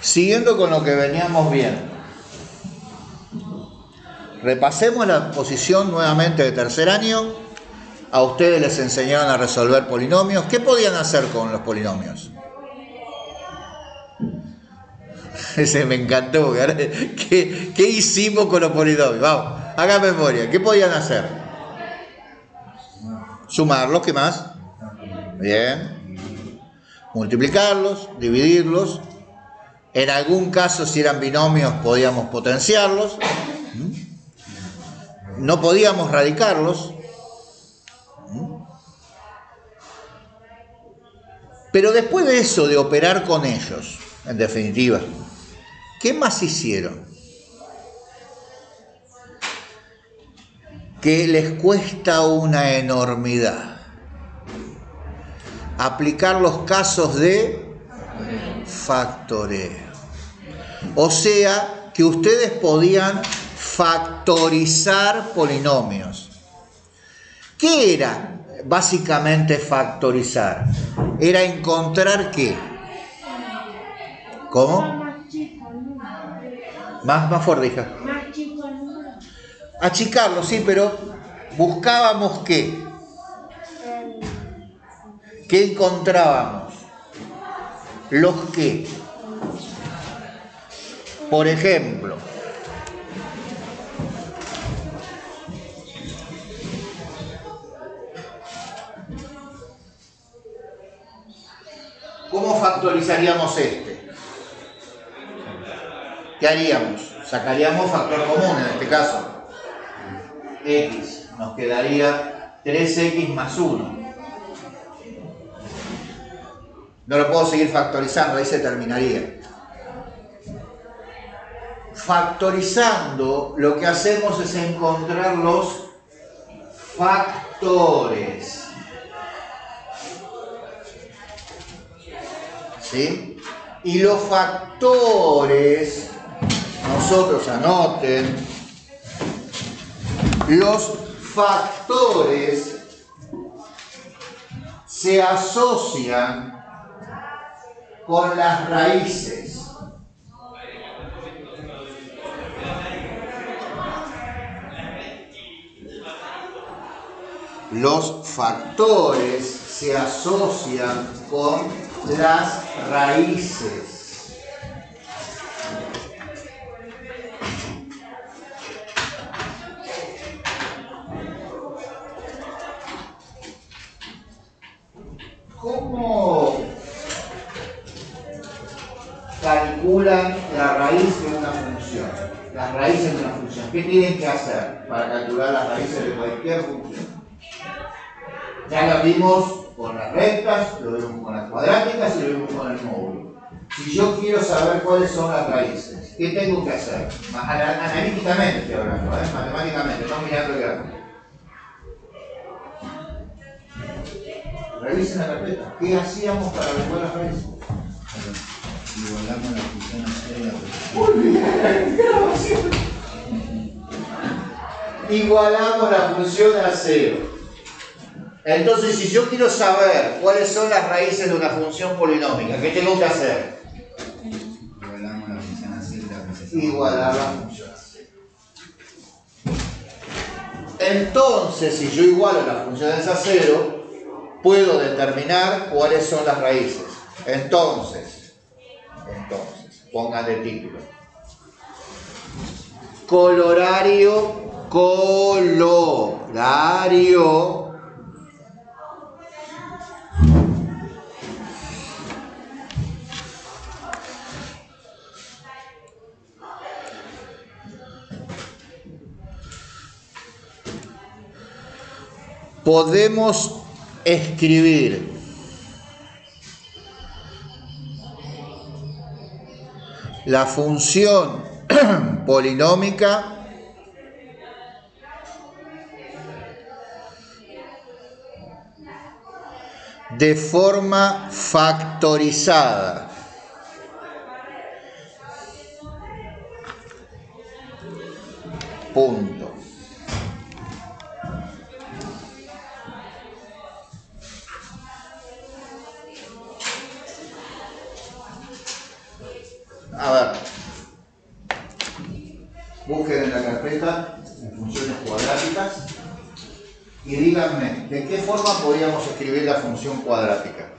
Siguiendo con lo que veníamos viendo, repasemos la posición nuevamente de tercer año. A ustedes les enseñaron a resolver polinomios. ¿Qué podían hacer con los polinomios? Ese me encantó. ¿Qué hicimos con los polinomios? Vamos, hagan memoria. ¿Qué podían hacer? Sumarlos, ¿qué más? Bien. Multiplicarlos, dividirlos. En algún caso, si eran binomios, podíamos potenciarlos. No podíamos radicarlos. Pero después de eso, de operar con ellos, en definitiva, ¿qué más hicieron? Que les cuesta una enormidad aplicar los casos de factoreo. O sea, que ustedes podían factorizar polinomios. ¿Qué era básicamente factorizar? Era encontrar ¿qué? ¿Cómo? Más fuerte, hija. Achicarlo, sí, pero buscábamos ¿qué? ¿Qué encontrábamos? Los qué. Por ejemplo, ¿cómo factorizaríamos este? ¿Qué haríamos? Sacaríamos factor común en este caso. X. Nos quedaría 3x más 1. No lo puedo seguir factorizando, ahí se terminaría. Factorizando, lo que hacemos es encontrar los factores. ¿Sí? Y los factores, nosotros anoten, los factores se asocian con las raíces. Los factores se asocian con las raíces. ¿Cómo calculan la raíz de una función? Las raíces de una función. ¿Qué tienen que hacer para calcular las raíces de cualquier función? Ya lo vimos con las rectas, lo vimos con las cuadráticas y lo vimos con el módulo. Si yo quiero saber cuáles son las raíces, ¿qué tengo que hacer? Más analíticamente estoy hablando, matemáticamente, no mirando el gráfico. Revisen la carpeta. ¿Qué hacíamos para averiguar las raíces? Igualamos la función a cero. Muy bien, igualamos la función a cero. Entonces, si yo quiero saber cuáles son las raíces de una función polinómica, ¿qué tengo que hacer? Igualamos la función a cero. Igualar la función a cero. Entonces, si yo igualo las funciones a cero, puedo determinar cuáles son las raíces. Entonces, pongan de título. Colorario. Podemos escribir la función polinómica de forma factorizada. Punto. A ver, busquen en la carpeta en funciones cuadráticas y díganme de qué forma podríamos escribir la función cuadrática.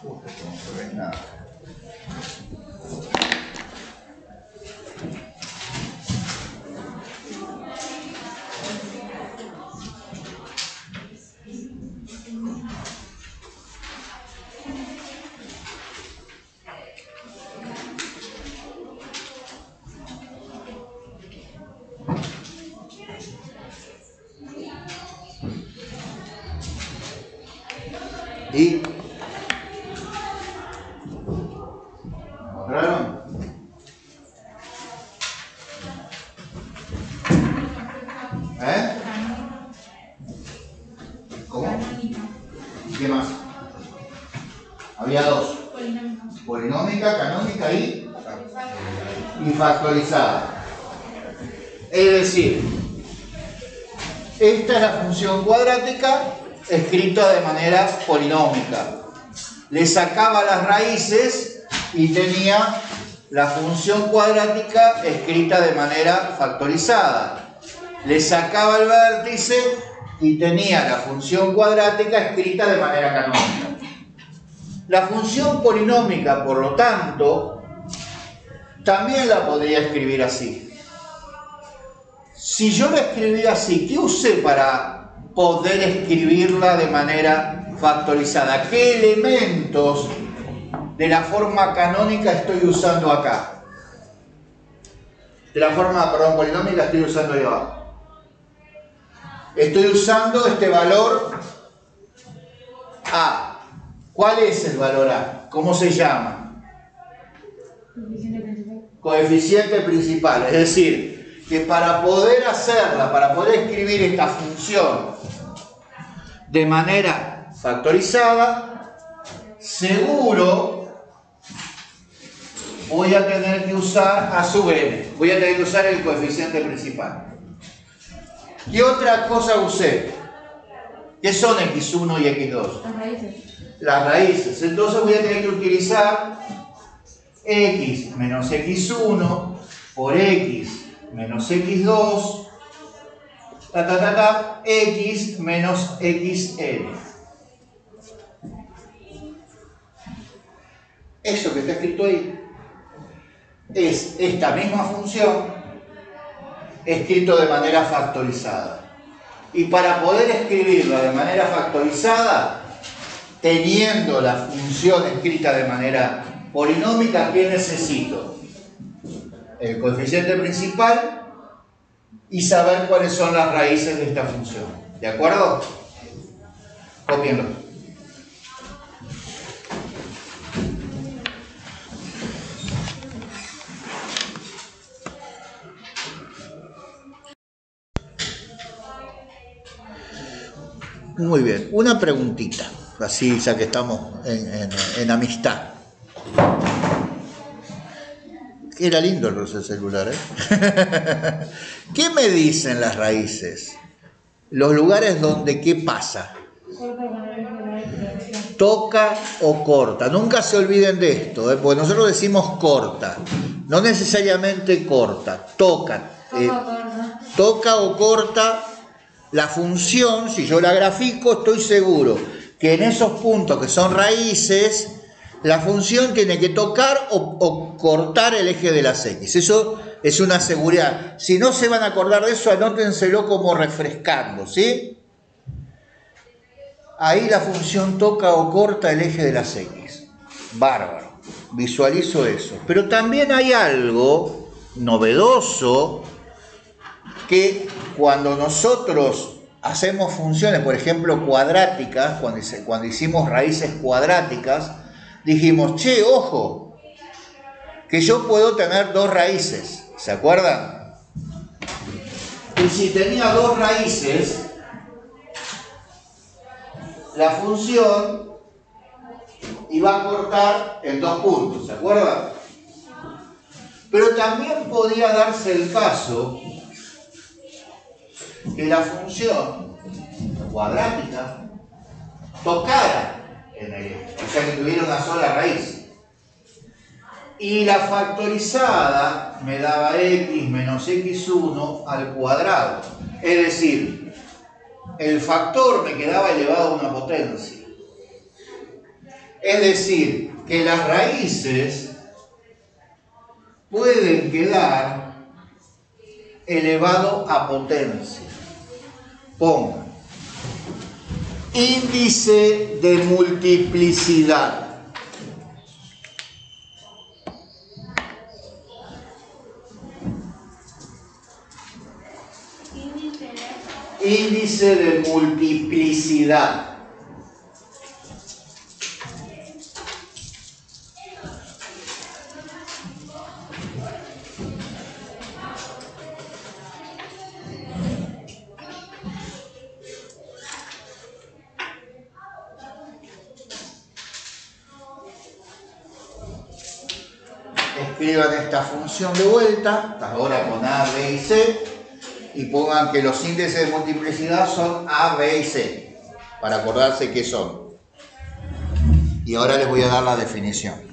No se ve nada. ¿Y encontraron? ¿Cómo? ¿Qué más? Había dos. Polinómica, canónica y factorizada. Es decir, esta es la función cuadrática escrita de manera polinómica. Le sacaba las raíces y tenía la función cuadrática escrita de manera factorizada. Le sacaba el vértice y tenía la función cuadrática escrita de manera canónica. La función polinómica, por lo tanto, también la podría escribir así. Si yo la escribí así, ¿qué usé para poder escribirla de manera factorizada? ¿Qué elementos de la forma canónica estoy usando acá? De la forma, perdón, polinómica estoy usando ahí abajo. Estoy usando este valor A. ¿Cuál es el valor A? ¿Cómo se llama? Coeficiente principal. Es decir, que para poder hacerla, para poder escribir esta función de manera factorizada, seguro voy a tener que usar A sub n. Voy a tener que usar el coeficiente principal. ¿Qué otra cosa usé? ¿Qué son x1 y x2? Las raíces. Las raíces. Entonces voy a tener que utilizar x menos x1 por x menos x2, x menos xn. Eso que está escrito ahí es esta misma función escrito de manera factorizada. Y para poder escribirla de manera factorizada, teniendo la función escrita de manera polinómica, ¿qué necesito? El coeficiente principal y saber cuáles son las raíces de esta función. ¿De acuerdo? Cópienlo. Muy bien, una preguntita, así ya que estamos en amistad. Era lindo el proceso celular, ¿eh? ¿Qué me dicen las raíces? Los lugares donde ¿qué pasa? Toca o corta. Nunca se olviden de esto, porque nosotros decimos corta, no necesariamente corta, toca. Toca o corta la función. Si yo la grafico, estoy seguro que en esos puntos que son raíces, la función tiene que tocar o cortar el eje de las X. Eso es una seguridad. Si no se van a acordar de eso, anótenselo como refrescando, ¿sí? Ahí la función toca o corta el eje de las X. Bárbaro. Visualizo eso. Pero también hay algo novedoso que cuando nosotros hacemos funciones, por ejemplo, cuadráticas, cuando hicimos raíces cuadráticas, dijimos, che, ojo, que yo puedo tener dos raíces, ¿se acuerdan? Y si tenía dos raíces, la función iba va a cortar en 2 puntos, ¿se acuerdan? Pero también podía darse el caso que la función cuadrática tocara en el eje, o sea que tuviera una sola raíz. Y la factorizada me daba x menos x1 al cuadrado. Es decir, el factor me quedaba elevado a una potencia. Es decir, que las raíces pueden quedar elevado a potencia. Pongan índice de multiplicidad. Índice de multiplicidad. Escriban esta función de vuelta, ahora con A, B y C, y pongan que los índices de multiplicidad son A, B y C, para acordarse qué son. Y ahora les voy a dar la definición.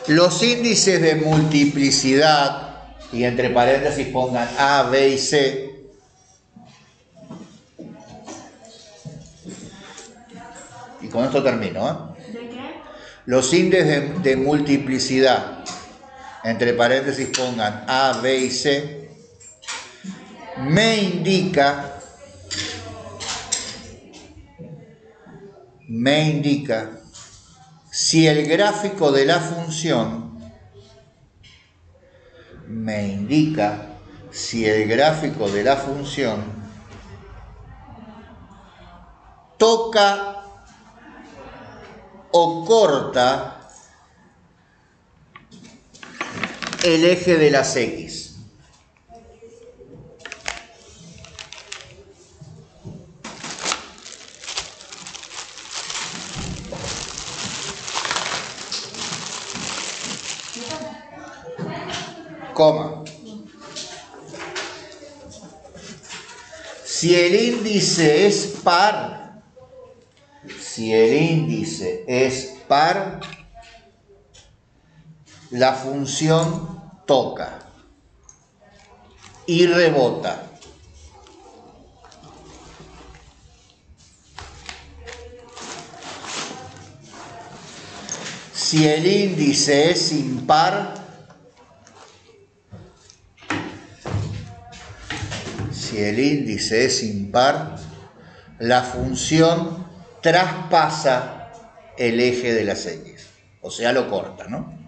Los índices de multiplicidad, y entre paréntesis pongan A, B y C, y con esto termino, ¿eh? ¿De qué? Los índices de multiplicidad, entre paréntesis pongan A, B y C, me indica si el gráfico de la función toca o corta el eje de las X. Coma. Si el índice es par, la función toca y rebota. Si el índice es impar, la función traspasa el eje de las X, o sea, lo corta, ¿no?